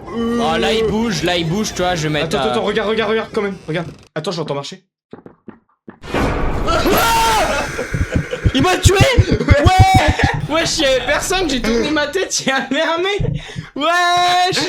Oh, là il bouge, tu vois, je vais mettre. Attends, regarde, quand même, regarde. Attends, je l'entends marcher. Il m'a tué. Ouais. Wesh, y'avait personne, j'ai tourné ma tête, y'avait un mec. Wesh.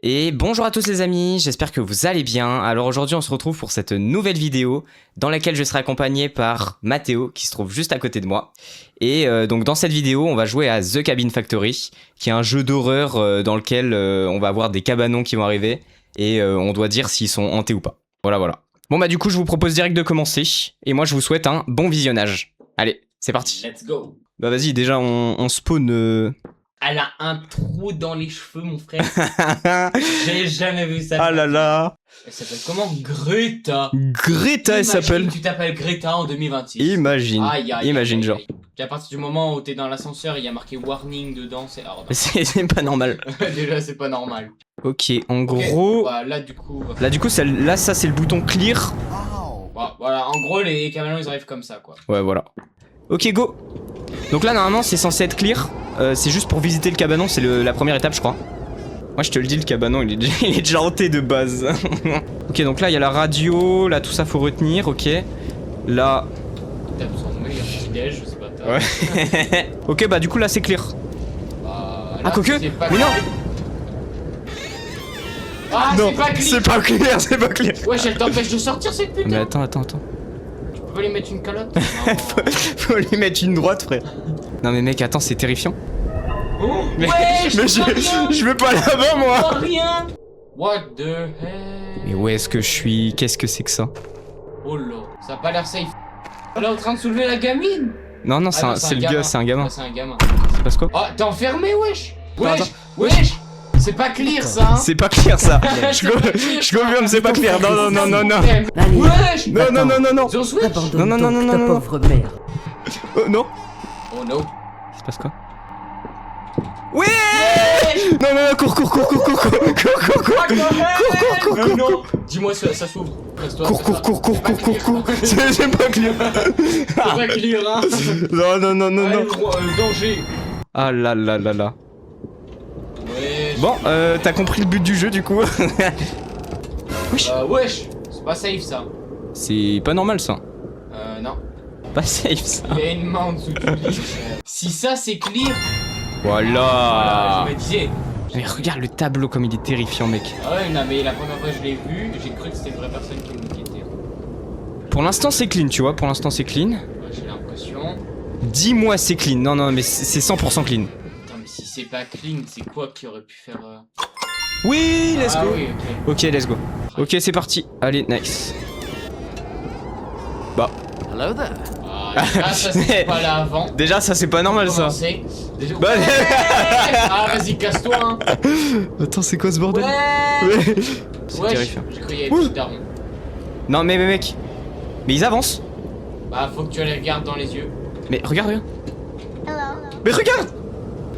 Et bonjour à tous les amis, j'espère que vous allez bien. Alors aujourd'hui on se retrouve pour cette nouvelle vidéo dans laquelle je serai accompagné par Mathéo qui se trouve juste à côté de moi. Et donc dans cette vidéo on va jouer à The Cabin Factory, qui est un jeu d'horreur dans lequel on va avoir des cabanons qui vont arriver et on doit dire s'ils sont hantés ou pas. Voilà. Bon bah du coup je vous propose direct de commencer et moi je vous souhaite un bon visionnage. Allez, c'est parti. Let's go. Bah vas-y, déjà on spawn... Elle a un trou dans les cheveux, mon frère. J'ai jamais vu ça. Ah là là. Elle s'appelle comment? Greta. Greta, elle s'appelle. Tu t'appelles Greta en 2026. Imagine. Imagine genre. À partir du moment où t'es dans l'ascenseur, il y a marqué warning dedans, c'est hors. C'est pas normal. Déjà, c'est pas normal. Ok, en gros... Bah, là, du coup, ça c'est le bouton clear. Bah, voilà, en gros, les caméras, ils arrivent comme ça, quoi. Ouais, voilà. Ok, go. Donc là, normalement, c'est censé être clear. C'est juste pour visiter le cabanon, c'est la première étape, je crois. Moi, je te le dis, le cabanon, il est déjà hanté de base. Ok, donc là, il y a la radio, là, tout ça, faut retenir, ok. Là... T'as besoin de meilleur petit-déj, je sais pas. Ouais. Ok, bah du coup, là, c'est clear. Bah, là, Ah, quoique. Mais non. Ah, Non, c'est pas clear. c'est pas clair. Wesh, elle t'empêche de sortir, cette putain. Mais attends. Tu peux lui mettre une calotte? Faut lui mettre une droite, frère. Non mais mec, attends, c'est terrifiant. Oh, Mais, wesh, mais je veux pas là-bas, moi. vois rien. What the hell? Mais où est-ce que je suis? Qu'est-ce que c'est que ça? Oh là, ça a pas l'air safe. Elle est en train de soulever la gamine. Non, c'est le gars, c'est un gamin. Ah, c'est un gamin. C'est pas quoi? Oh, t'es enfermé, wesh. Attends. Wesh. C'est pas clear, ça, hein. C'est pas clair, ça. C'est Je confirme, c'est pas clair. Non. Allez, Wesh. Non. Ils ont switch. abandonne Non, donc ta non. pauvre mère. Non. Oh no. C'est passe quoi? Oui. Non, cours. Non. Dis-moi, ça s'ouvre. Cours. C'est pas clair. C'est pas clear, hein. Non. Allez, danger. Ah là. Wesh. Bon, t'as compris le but du jeu, du coup. Wesh. C'est pas safe, ça. C'est pas normal, ça. Non. Pas safe, ça. Il y a une main en dessous du lit. Si ça, c'est clear. Voilà. Je me disais. Mais regarde le tableau comme il est terrifiant, mec. Ah ouais, non, mais la première fois que je l'ai vu, j'ai cru que c'était une vraie personne qui me guettait. Pour l'instant, c'est clean, tu vois. Pour l'instant, c'est clean. Ouais, j'ai l'impression. Dis-moi, c'est clean. Non, mais c'est 100% clean. Attends, mais si c'est pas clean, c'est quoi qui aurait pu faire. Oui, let's Ah go. oui, ok. Ok, let's go. Ok, c'est parti. Allez, nice. Bah. Hello there. Ah, ça c'est pas là avant. Déjà, ça, c'est pas normal, ça. Déjà... Bah, Ouais. Ah, vas-y, casse-toi, hein. Attends, c'est quoi ce bordel? Ouais. C'est Wesh, terrifiant. j'ai cru qu'il y avait des petits darons. Non, mais mec. Mais ils avancent. Bah, faut que tu les regardes dans les yeux. Mais regarde. Mais regarde.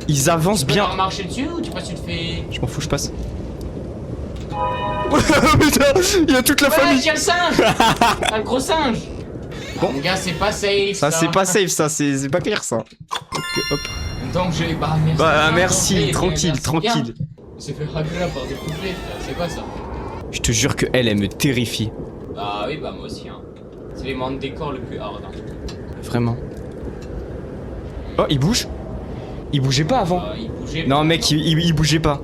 Ils avancent Tu peux bien. leur marcher dessus ou tu passes, tu te fais. Je m'en fous, je passe. Putain, il y a toute la Ouais, famille. il y a le singe. T'as le gros singe. Bon. Ah, mon gars, c'est pas safe. Ça, c'est pas safe, ça. C'est pas clair, ça. Ok, hop. Donc, j'ai. Bah, merci. Bah, merci. Danger, Tranquille, merci tranquille. bien. C'est fait racler là par des poupées, frère. C'est quoi ça? Je te jure que elle me terrifie. Bah, oui, bah, moi aussi, hein. C'est l'élément de décor le plus hard. Hein. Vraiment. Oh, il bouge? Il bougeait pas avant. Il bougeait. Non, mec, il bougeait pas.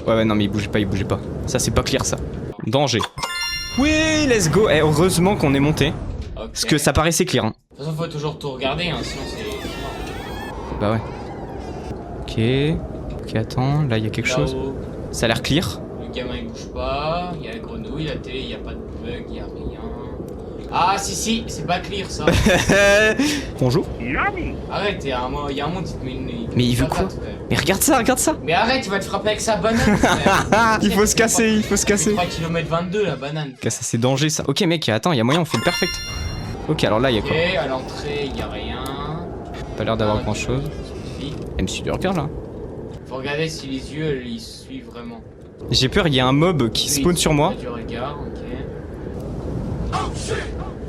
Ouais, non, mais il bougeait pas. Ça, c'est pas clair, ça. Danger. Oui, let's go. Eh, heureusement qu'on est monté. Ok. Parce que ça paraissait clair. Hein. De toute façon, faut toujours tout regarder, hein, sinon c'est mort. Bah ouais. Ok, attends. Là, il y a quelque chose. Là-haut, Ça a l'air clear. le gamin il bouge pas, il y a la grenouille, la télé, il y a pas de bug, il y a rien. Ah, si, c'est pas clear ça. Bonjour. Arrête, il y a un moment, il te met une. Mais il veut quoi? Mais regarde ça. Mais arrête, il va te frapper avec sa banane. frère. Il faut se casser. 3 km 22 la banane. Ça, c'est danger, ça. Ok, mec, attends, il y a moyen, on fait le perfect. Ok, alors là, il y a Ok, quoi? à l'entrée, il y a rien. Pas l'air d'avoir grand chose. Suffit. MC du regard là. Faut regarder si les yeux ils suivent vraiment. J'ai peur, il y a un mob qui spawn sur moi. Du regard, ok.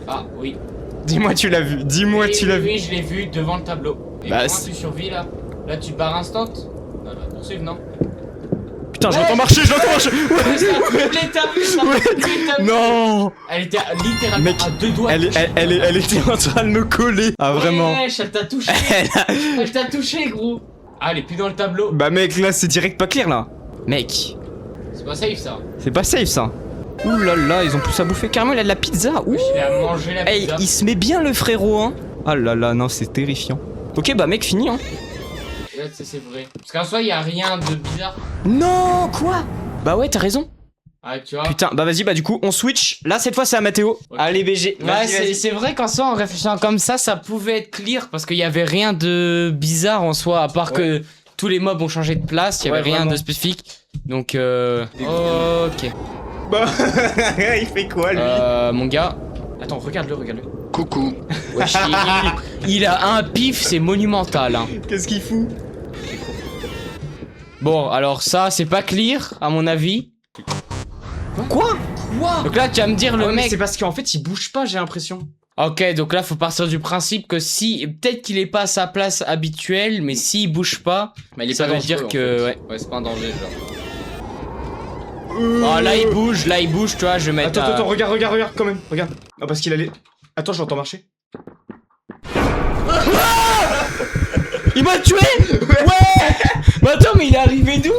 Ah, oui. Dis-moi tu l'as vu, dis-moi tu l'as vu. Oui, je l'ai vu devant le tableau. Et Bah, comment tu survis là? Là, tu te barres instant? Non, va poursuivre, non? Putain, je l'entends marcher, je l'entends marcher. Ouais, ça a couplé, t'as vu, ça a couplé, t'as vu. Non. Elle était littéralement Mec, à 2 doigts. Elle était en train de me coller. Ah, vraiment. Wesh, elle t'a touché. Elle t'a touché, gros. Ah, elle est plus dans le tableau. Bah, mec, là, c'est direct pas clair, là. Mec, C'est pas safe, ça. c'est pas safe, ça. Ouh là là, ils ont plus à bouffer. Carrément, il a de la pizza. Ouh. Wesh, il a mangé la Hey, pizza. il se met bien, le frérot, hein. Ah là là, non, c'est terrifiant. Ok, bah, mec, fini, hein. Ouais, c'est vrai. Parce qu'en soi, y a rien de bizarre. Non, quoi? Bah, ouais, t'as raison. Ah, tu vois. Putain, bah, vas-y, bah, du coup, on switch. Là, cette fois, c'est à Mathéo. Ok. Allez, BG. Ouais, Vas-y, vas-y. c'est vrai qu'en soi, en réfléchissant comme ça pouvait être clear parce qu'il y avait rien de bizarre en soi, à part que tous les mobs ont changé de place, il y avait rien vraiment. de spécifique. Donc, ok. Bah, il fait quoi, lui? Mon gars. Attends, regarde-le. Coucou. Wesh, il a un pif, c'est monumental. Hein. Qu'est-ce qu'il fout? Bon, alors ça, c'est pas clear, à mon avis. Quoi? Donc là, tu vas me dire, le Ouais, mais mec. c'est parce qu'en fait, il bouge pas, j'ai l'impression. Ok, donc là, faut partir du principe que si. Peut-être qu'il est pas à sa place habituelle, mais s'il bouge pas, Mais il est ça pas veut dangereux, dire en que. fait. Ouais. Ouais, c'est pas un danger, genre. Oh, là, il bouge, tu vois, je vais mettre. Attends, regarde, quand même, regarde. Ah, parce qu'il allait. Attends, je l'entends marcher. Il m'a tué. Ouais. Mais attends, mais il est arrivé d'où?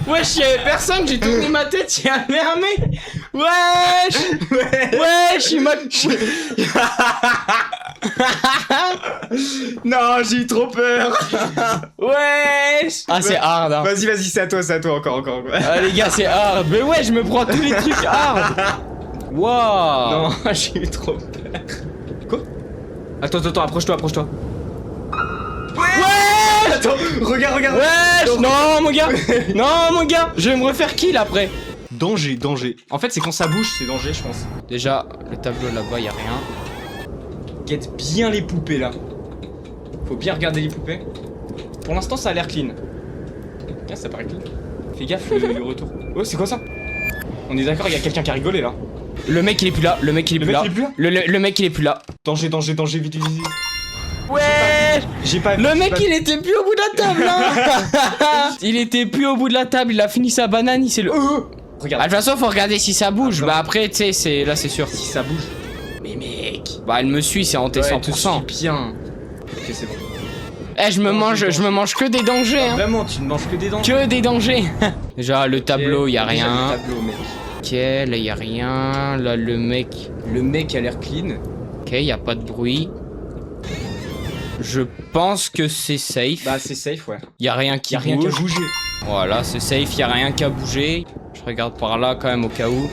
Wesh, y'avait personne, j'ai tourné ma tête, il y avait un mec. Wesh, il m'a. Non, j'ai eu trop peur. Wesh. Ah, c'est hard, hein. Vas-y, c'est à toi, encore. Ah, les gars, c'est hard. Mais ouais, je me prends tous les trucs hard. Waouh. Non, j'ai eu trop peur. Quoi? Attends, approche-toi. Ouais. Attends, regarde. Wesh. Non, mon gars. Je vais me refaire kill après. Danger. En fait, c'est quand ça bouge, c'est danger, je pense. Déjà, le tableau là-bas, y a rien. Guette bien les poupées, là. Faut bien regarder les poupées. Pour l'instant, ça a l'air clean. Ah, ça paraît clean. Fais gaffe, le retour. Oh, c'est quoi ça? On est d'accord, il y a quelqu'un qui a rigolé, là. Le mec, il est plus là. Le mec, il est plus là. Le mec, il est plus là. Danger, vite. Ouais. J'ai pas. Le mec, il était plus au bout de la table, hein. Il était plus au bout de la table, il a fini sa banane, il s'est le. Regarde. Ah, de toute façon, faut regarder si ça bouge. Attends. Bah après, tu sais, c'est là, c'est sûr. Si ça bouge. Mais mec. Bah, elle me suit, c'est hanté 100%. Bien. Ok, c'est bon. Eh, je me mange que des dangers, hein. Vraiment, tu ne manges que des dangers. Que des dangers. Déjà, le tableau, y a Déjà, rien. le tableau, mec. Ok, là, y a rien. Là, le mec. Le mec a l'air clean. Ok, y a pas de bruit. Je pense que c'est safe. Bah, c'est safe, ouais. Y a rien qui Y a rien qu'à bouge. bouger. Voilà, c'est safe, y a rien qu'à bouger. Je regarde par là quand même au cas où.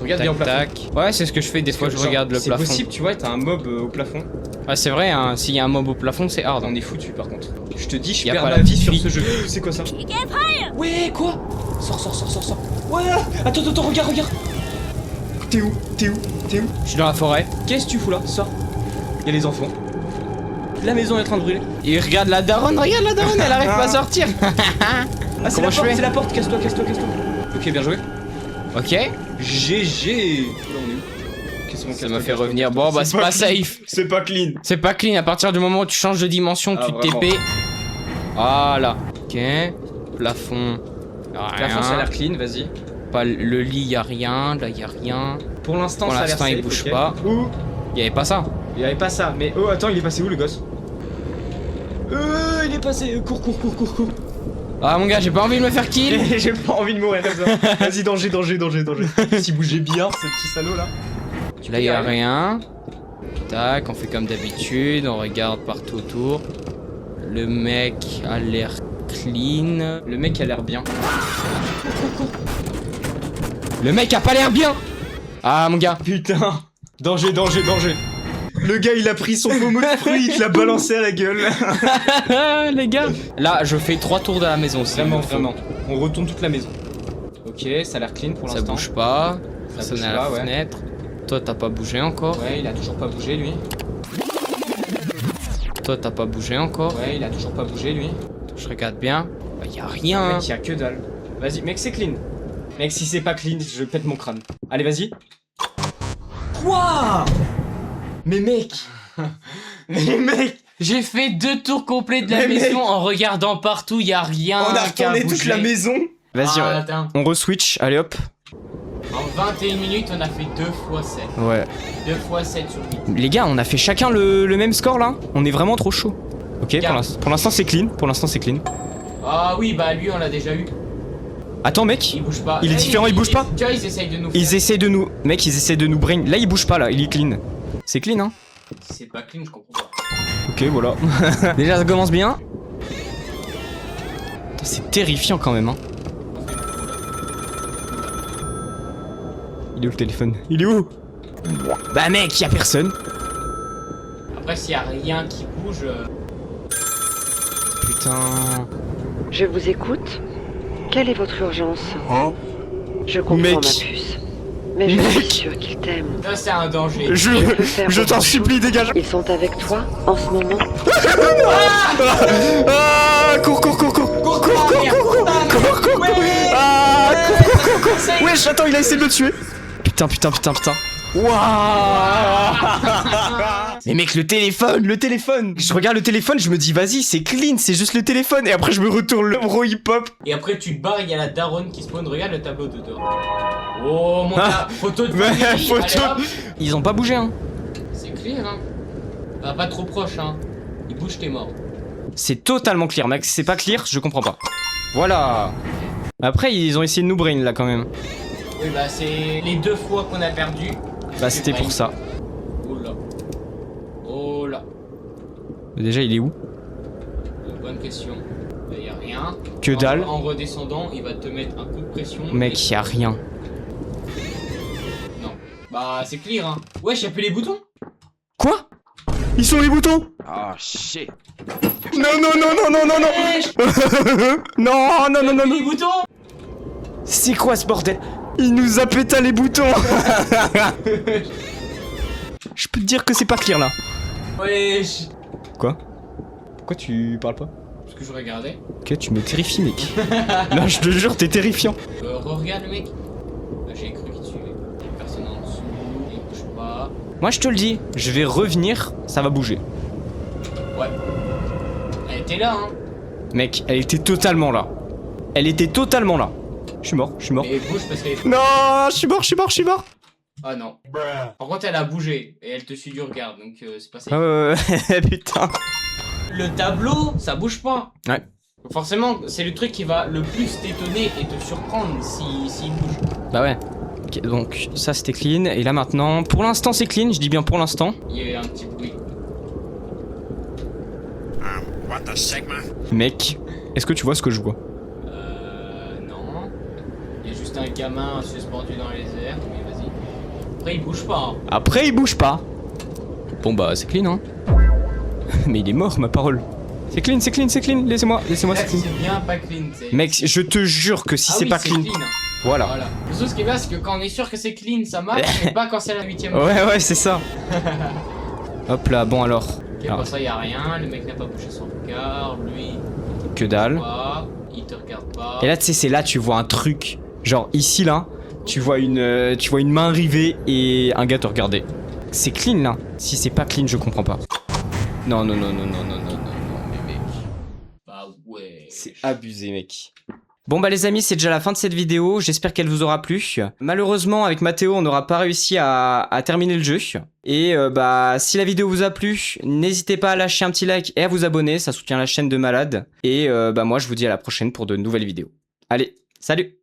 Regarde bien au plafond. Ouais, c'est ce que je fais des fois, je Genre, regarde le plafond. C'est possible, tu vois, t'as un mob au plafond. Ah, c'est vrai, hein, s'il y a un mob au plafond, c'est hard. On est foutu par contre. Je te dis, je Y a perds pas ma la vie sur petite ce jeu. C'est quoi ça? Ouais, quoi? Sors. Ouais, attends, regarde. T'es où? Je suis dans la forêt. Qu'est-ce que tu fous là? Sors. Y'a les enfants. La maison est en train de brûler. Et regarde la daronne, elle arrive pas à sortir. Ah, c'est Comment la je porte, fais? c'est la porte. Casse-toi. Ok, bien joué. Ok, GG. Là, on est où? Qu'est-ce qu'on ça m'a fait revenir. Bon, bah c'est pas safe. C'est pas clean. C'est pas clean à partir du moment où tu changes de dimension, Ah, tu vraiment. TP. Voilà. Ok. Plafond. La fin, ça a Rien. l'air clean, vas-y. Pas le lit, y a rien. Là, y a rien. Pour l'instant, Pour ça a l'air l'instant, il safe, bouge ok. pas. Ouh. Y avait pas ça. Il y avait pas ça, mais oh attends, il est passé où le gosse? Il est passé, cours. Ah mon gars, j'ai pas envie de me faire kill. J'ai pas envie de mourir comme ça. Vas-y, danger. S'il bougeait bien, ce petit salaud là. Là, y a rien. Tac, on fait comme d'habitude, on regarde partout autour. Le mec a l'air clean. Le mec a l'air bien. Le mec a pas l'air bien. Ah mon gars. Putain. Danger. Le gars, il a pris son pommeau de fruit, il te l'a balancé à la gueule. Les gars. Là, je fais 3 tours de la maison. Vraiment. On retourne toute la maison. Ok, ça a l'air clean pour Ça l'instant. bouge pas. Ça Personne bouge à la pas, ouais. fenêtre. Toi, t'as pas bougé encore. Ouais, il a toujours pas bougé lui. Toi, t'as pas bougé encore. Ouais, il a toujours pas bougé lui. Je regarde bien. Bah, y a rien. Mec, y a que dalle. Vas-y, mec, c'est clean. Mec, si c'est pas clean, je pète mon crâne. Allez, vas-y. Quoi? Mais mec. Mais mec. J'ai fait 2 tours complets de la Mais maison mec. en regardant partout, y a rien. On a retourné toute bougé. la maison. Vas-y, Ah, attends. on re-switch. Allez hop. En 21 minutes, on a fait 2 x 7. Ouais. 2 x 7 sur 8. Les gars, on a fait chacun le même score là. On est vraiment trop chaud. Ok, Regarde. pour l'instant c'est clean. Pour l'instant c'est clean. Ah oui, bah lui, on l'a déjà eu. Attends, mec. Il bouge pas. Il est différent, il bouge pas. Tu vois, ils essayent de nous faire. Ils essaient de nous. Mec, ils essaient de nous brain. Là, il bouge pas là. Il est clean. C'est clean, hein. C'est pas clean, je comprends pas. Ok, voilà. Déjà, ça commence bien. Putain, c'est terrifiant quand même, hein. Il est où le téléphone? Il est où? Bah, mec, y a personne. Après, s'il y a rien qui bouge. Putain. Je vous écoute. Quelle est votre urgence? Je comprends, Mec. ma puce. Mais je Mec. suis sûre qu'ils t'aiment. Là, c'est un danger. Je t'en supplie, dégage. Ils sont avec toi en ce moment. Ah, cours. Ah, cours. Wesh, attends, il a essayé de le tuer. Putain. Waouh. Mais mec, le téléphone. Je regarde le téléphone, je me dis vas-y, c'est clean, c'est juste le téléphone. Et après je me retourne le gros hip-hop. Et après, tu te barres, il y a la daronne qui spawn. Regarde le tableau de dehors. Oh, mon Ah. photo de Ouais, famille. photo. Allez, hop. Ils ont pas bougé, hein. C'est clair, hein. Ah, pas trop proche, hein. Il bouge, t'es mort. C'est totalement clear, mec. C'est pas clear, je comprends pas. Voilà. Après, ils ont essayé de nous brain là quand même. Oui, bah, c'est les 2 fois qu'on a perdu. Bah, c'était pour ça. Oh là. Oh là. Déjà, il est où? Bonne question. Bah, y a rien. Que dalle. En redescendant, il va te mettre un coup de pression. Mec, y a rien. Non. Bah, c'est clear, hein. Wesh, y'a plus les boutons. Quoi? Ils sont les boutons? Oh shit. Non. Wesh, Non. les boutons. C'est quoi ce bordel? Il nous a pété les boutons. Je peux te dire que c'est pas clear là. Wesh. Quoi? Pourquoi tu parles pas? Parce que je regardais. Ok, tu me terrifies, mec. Là, je te jure, t'es terrifiant. Regarde le mec. J'ai cru qu'il tuait. Y'a personne en dessous. Il bouge pas. Moi, je te le dis, je vais revenir, ça va bouger. Ouais. Elle était là, hein. Mec, elle était totalement là. Je suis mort. Mais elle bouge parce qu'elle est. Non, je suis mort. Ah non. Par contre, elle a bougé. Et elle te suit du regard. Donc, c'est pas ça. Putain. Le tableau, ça bouge pas. Ouais. Donc forcément, c'est le truc qui va le plus t'étonner et te surprendre s'il bouge. Bah ouais. Ok, donc ça c'était clean. Et là maintenant, pour l'instant c'est clean, je dis bien pour l'instant. Il y a eu un petit bruit. What the Sigma? Mec, est-ce que tu vois ce que je vois? Non. Il y a juste un gamin suspendu dans les airs. Mais vas-y. Après, il bouge pas. Hein. Après il bouge pas. Bon bah c'est clean, hein. Mais il est mort, ma parole. C'est clean. Laissez-moi, c'est Là, clean. c'est bien pas clean. Mec, je te jure que si Ah c'est oui, pas clean. hein. Voilà. Voilà. Le truc, ce qui est bien, c'est que quand on est sûr que c'est clean, ça marche, mais pas quand c'est la 8ème. Ouais, c'est ça. Hop là, bon alors. Ok, pour ça, y a rien. Le mec n'a pas bougé son regard. Lui, Que dalle. pas. Il te regarde pas. Et là, tu sais, c'est là, tu vois un truc. Genre ici, là, tu vois une main arriver et un gars te regarder. C'est clean, là. Si c'est pas clean, je comprends pas. Non, mais mec. Bah ouais. C'est abusé, mec. Bon bah les amis, c'est déjà la fin de cette vidéo, j'espère qu'elle vous aura plu. Malheureusement avec Mathéo on n'aura pas réussi à terminer le jeu. Et bah si la vidéo vous a plu, n'hésitez pas à lâcher un petit like et à vous abonner, ça soutient la chaîne de malade. Et bah moi je vous dis à la prochaine pour de nouvelles vidéos. Allez, salut!